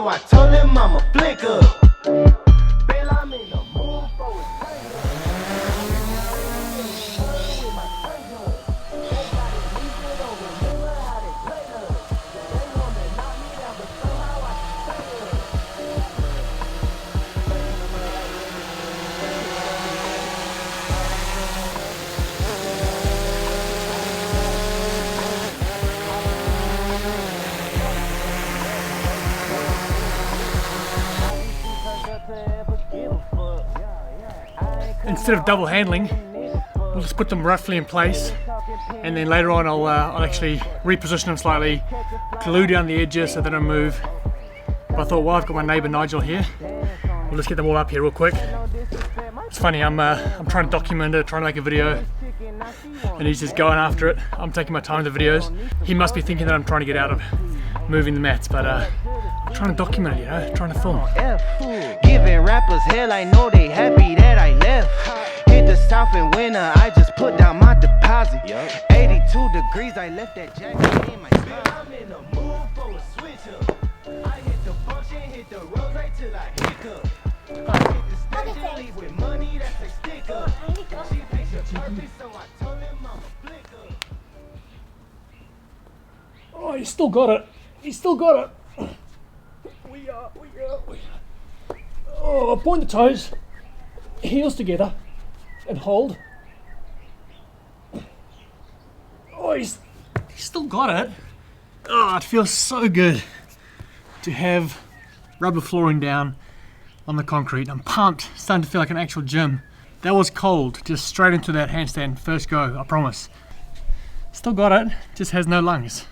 so I told him I'm a flicker. Instead of double handling, we'll just put them roughly in place, and then later on I'll actually reposition them slightly, glue down the edges so they don't move. But I thought, well, I've got my neighbour Nigel here, we'll just get them all up here real quick. It's funny, I'm trying to document it, trying to make a video, and he's just going after it. I'm taking my time with the videos. He must be thinking that I'm trying to get out of moving the mats, but I'm trying to document it, you know, trying to film. Giving rappers hell, I know they happy that I left. Hit the south in winter, I just put down my deposit. 82 degrees, I left that jacket in my spot. I'm in the mood for a switch up. I hit the function, hit the road right till I hiccup. I hit the station, leave with money, that's a stick up. She picture perfect, so I told him I'm a flicker. Oh, he's still got it. He's still got it. We are. Oh, point the toes, heels together, and hold. Oh, he's still got it. Oh, it feels so good to have rubber flooring down on the concrete. I'm pumped, starting to feel like an actual gym. That was cold, just straight into that handstand, first go, I promise. Still got it, just has no lungs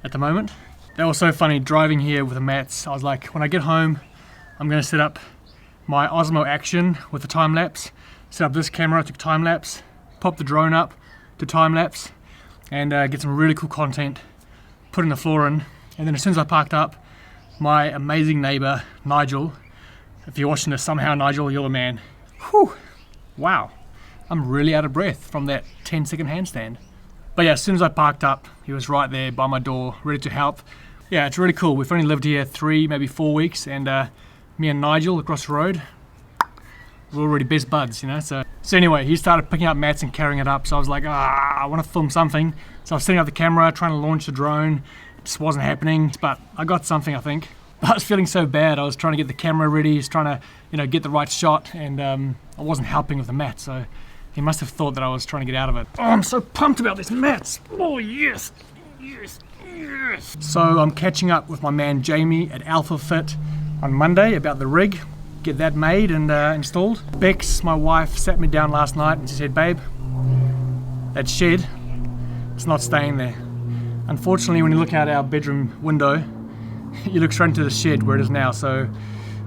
at the moment. That was so funny driving here with the mats. I was like, when I get home, I'm gonna set up my Osmo Action with the time lapse, set up this camera to time lapse, pop the drone up to time lapse, and get some really cool content, put in the floor in, and then as soon as I parked up, my amazing neighbor Nigel, if you're watching this somehow, Nigel, you're the man. Whew, wow, I'm really out of breath from that 10-second handstand. But yeah, as soon as I parked up, he was right there by my door, ready to help. Yeah, it's really cool. We've only lived here 3, maybe 4 weeks, and me and Nigel across the road, we're already best buds, you know. So anyway, he started picking up mats and carrying it up. So I was like, I want to film something. So I was setting up the camera, trying to launch the drone. It just wasn't happening, but I got something, I think. I was feeling so bad. I was trying to get the camera ready, just trying to, you know, get the right shot, and I wasn't helping with the mat. So he must have thought that I was trying to get out of it. Oh, I'm so pumped about these mats. Oh yes, yes, yes. So I'm catching up with my man Jamie at Alpha Fit on Monday about the rig, get that made and installed. Bex, my wife, sat me down last night and she said, babe, that shed, it's not staying there. Unfortunately, when you look out our bedroom window, you look straight into the shed where it is now. So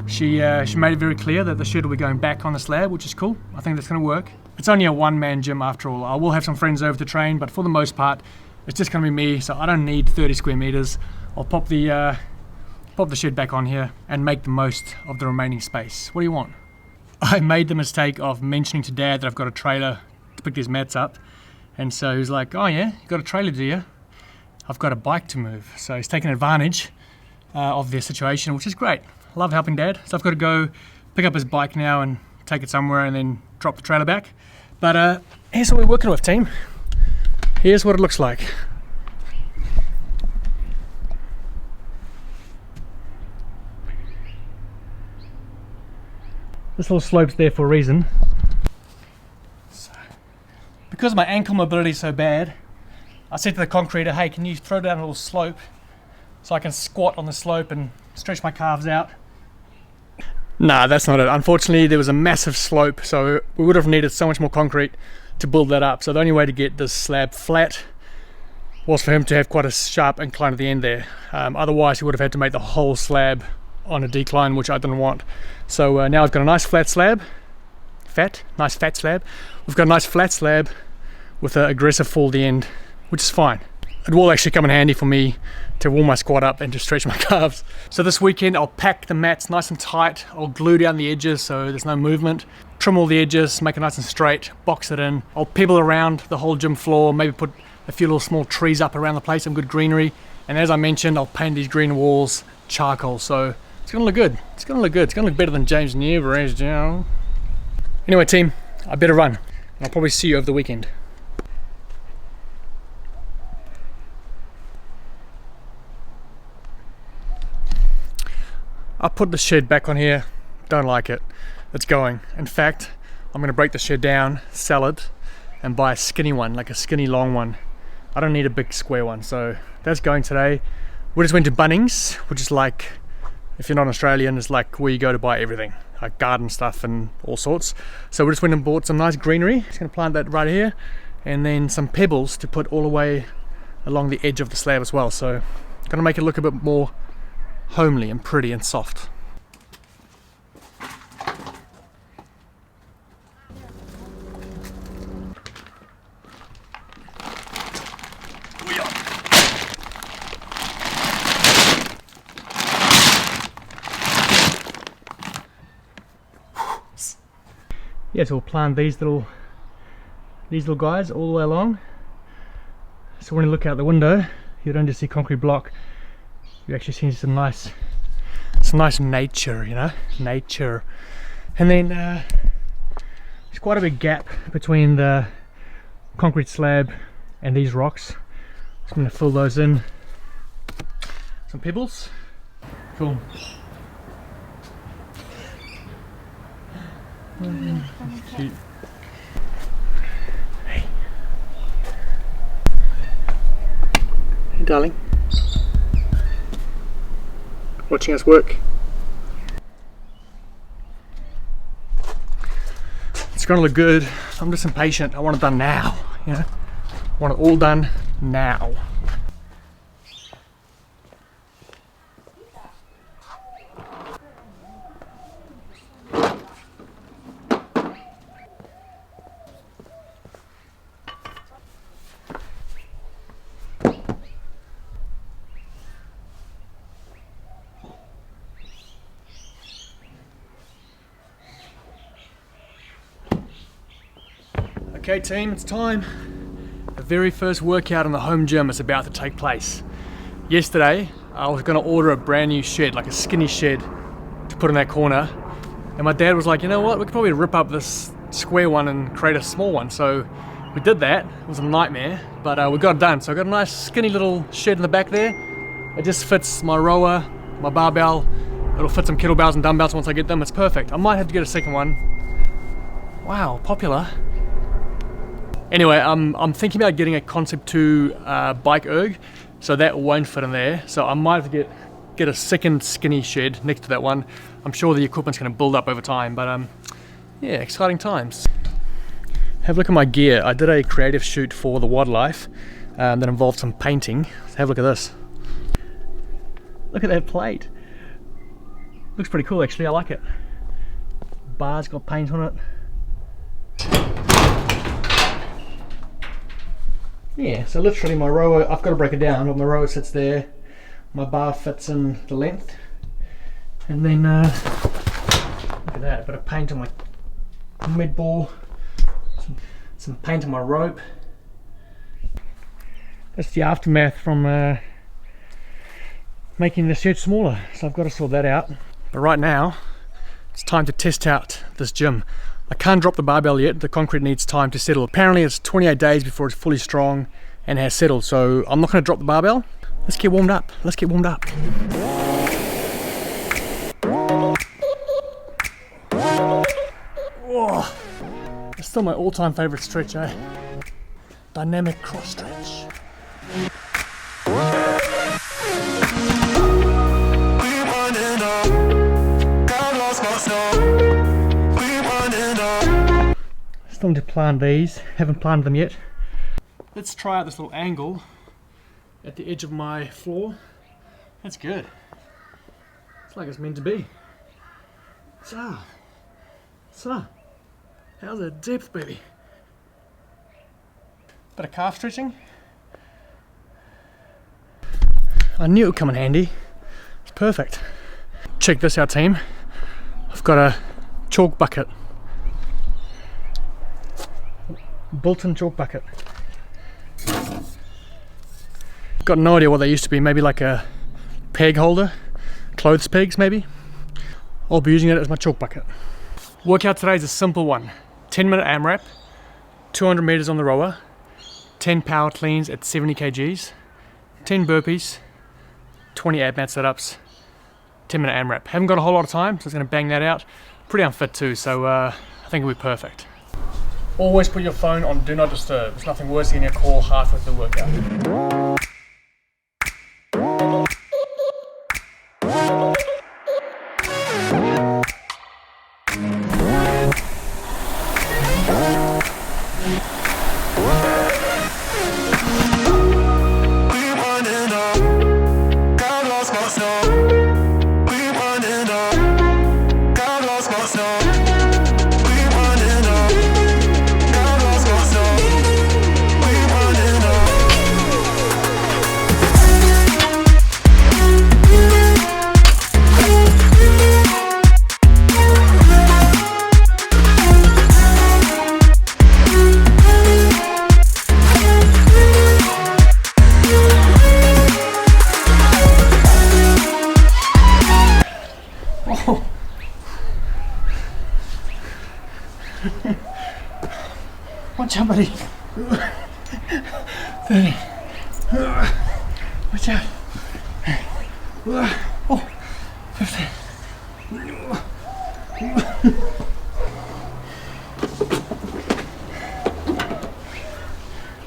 she made it very clear that the shed will be going back on the slab, which is cool. I think that's going to work. It's only a one-man gym after all. I will have some friends over to train, but for the most part, it's just going to be me, so I don't need 30 square meters. I'll pop the shed back on here and make the most of the remaining space. What do you want? I made the mistake of mentioning to Dad that I've got a trailer to pick these mats up, and so he's like, oh yeah, you got a trailer, do you? I've got a bike to move. So he's taking advantage of their situation, which is great. I love helping Dad. So I've got to go pick up his bike now and take it somewhere and then drop the trailer back. But here's what we're working with, team. Here's what it looks like. This little slope's there for a reason. So, because my ankle mobility is so bad, I said to the concreter, hey, can you throw down a little slope so I can squat on the slope and stretch my calves out? Nah, that's not it. Unfortunately, there was a massive slope, so we would have needed so much more concrete to build that up. So the only way to get this slab flat was for him to have quite a sharp incline at the end there. Otherwise, he would have had to make the whole slab on a decline, which I didn't want. So now I've got a nice flat slab, nice fat slab. We've got a nice flat slab with an aggressive fall at the end, which is fine. It will actually come in handy for me to warm my squat up and to stretch my calves. So this weekend I'll pack the mats nice and tight. I'll glue down the edges so there's no movement. Trim all the edges, make it nice and straight, box it in. I'll pebble around the whole gym floor, maybe put a few little small trees up around the place, some good greenery. And as I mentioned, I'll paint these green walls charcoal. So It's gonna look good. It's gonna look good. It's gonna look better than James Never's down. Anyway, team, I better run. I'll probably see you over the weekend. I put the shed back on here. Don't like it. It's going. In fact, I'm gonna break the shed down, sell it, and buy a skinny one, like a skinny long one. I don't need a big square one, so that's going today. We just went to Bunnings, which is like, if you're not Australian, it's like where you go to buy everything, like garden stuff and all sorts. So we just went and bought some nice greenery. Just gonna plant that right here, and then some pebbles to put all the way along the edge of the slab as well. So gonna make it look a bit more homely and pretty and soft. Yeah, so we'll plant these little guys all the way along. So when you look out the window, you don't just see concrete block. You actually see some nice nature, you know, nature. And then there's quite a big gap between the concrete slab and these rocks. So I'm going to fill those in. Some pebbles. Cool. Cute. Hey. Hey, darling. Watching us work. It's gonna look good. I'm just impatient. I want it done now. You know, I want it all done now. Okay team, it's time. The very first workout in the home gym is about to take place. Yesterday, I was gonna order a brand new shed, like a skinny shed to put in that corner. And my dad was like, you know what, we could probably rip up this square one and create a small one. So we did that. It was a nightmare, but we got it done. So I got a nice skinny little shed in the back there. It just fits my rower, my barbell. It'll fit some kettlebells and dumbbells once I get them. It's perfect. I might have to get a second one. Wow, popular. Anyway, I'm thinking about getting a Concept 2 bike erg, so that won't fit in there. So I might have to get a second skinny shed next to that one. I'm sure the equipment's going to build up over time, but yeah, exciting times. Have a look at my gear. I did a creative shoot for the wildlife that involved some painting. So have a look at this. Look at that plate. Looks pretty cool actually, I like it. Bar's got paint on it. Yeah, so literally my rower, I've got to break it down, but my rower sits there, my bar fits in the length, and then look at that, a bit of paint on my mid ball, some paint on my rope. That's the aftermath from making the shed smaller, so I've got to sort that out. But right now, it's time to test out this gym. I can't drop the barbell yet, the concrete needs time to settle. Apparently it's 28 days before it's fully strong and has settled, so I'm not going to drop the barbell. Let's get warmed up, let's get warmed up. Whoa. It's still my all-time favourite stretch, eh? Dynamic cross stretch. Still to plant these, haven't planted them yet. Let's try out this little angle at the edge of my floor. That's good. It's like it's meant to be. So, how's the depth, baby? Bit of calf stretching. I knew it would come in handy. It's perfect. Check this out, team. I've got a chalk bucket. Built-in chalk bucket. Got no idea what they used to be. Maybe like a peg holder, clothes pegs maybe. I'll be using it as my chalk bucket. Workout today is a simple one. 10-minute AMRAP, 200 meters on the rower, 10 power cleans at 70 kgs, 10 burpees, 20 ab mat sit-ups, 10-minute AMRAP. Haven't got a whole lot of time, so it's going to bang that out. Pretty unfit too, so I think it'll be perfect. Always put your phone on do not disturb. There's nothing worse than getting a call halfway through the workout. Watch out, buddy. 30. Watch out. Oh, 15.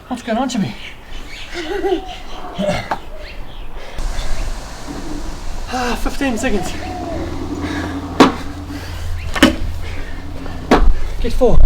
What's going on to me? 15 seconds. Get 4.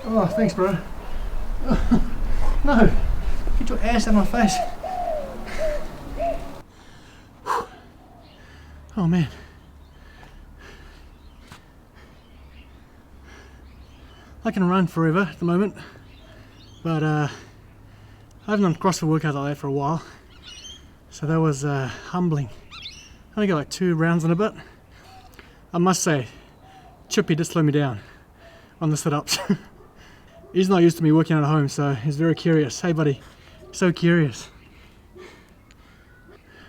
Oh, thanks, bro. No, get your ass out of my face. Oh man. I can run forever at the moment, but I haven't done CrossFit workout like that for a while, so that was humbling. I only got like 2 rounds and a bit. I must say, Chippy did slow me down on the sit-ups. He's not used to me working out at home, so he's very curious. Hey buddy, so curious.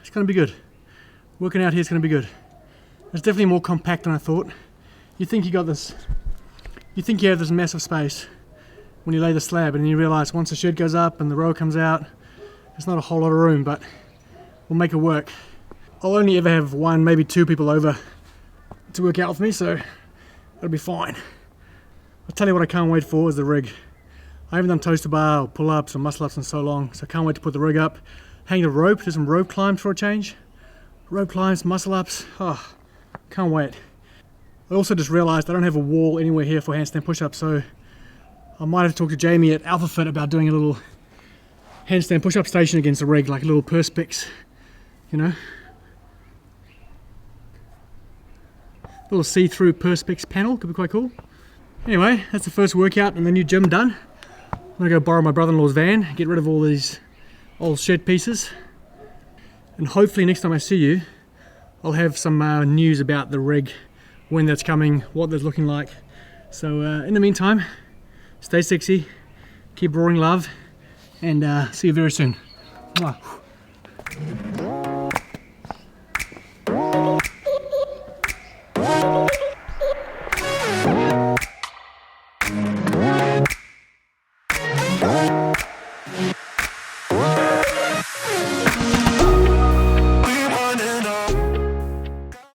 It's gonna be good. Working out here is gonna be good. It's definitely more compact than I thought. You think you got this, you think you have this massive space when you lay the slab, and then you realize once the shed goes up and the row comes out, there's not a whole lot of room, but we'll make it work. I'll only ever have 1, maybe 2 people over to work out with me, so it'll be fine. I'll tell you what I can't wait for is the rig. I haven't done toaster bar or pull-ups or muscle-ups in so long, so I can't wait to put the rig up. Hang the rope, do some rope climbs for a change. Rope climbs, muscle-ups, oh, can't wait. I also just realized I don't have a wall anywhere here for handstand push-ups, so I might have talked to Jamie at AlphaFit about doing a little handstand push-up station against the rig, like a little perspex, you know? Little see-through perspex panel, could be quite cool. Anyway, that's the first workout and the new gym done. I'm gonna go borrow my brother-in-law's van, get rid of all these old shed pieces, and hopefully next time I see you, I'll have some news about the rig, when that's coming, what that's looking like. So in the meantime, stay sexy, keep roaring love, and see you very soon. Mwah.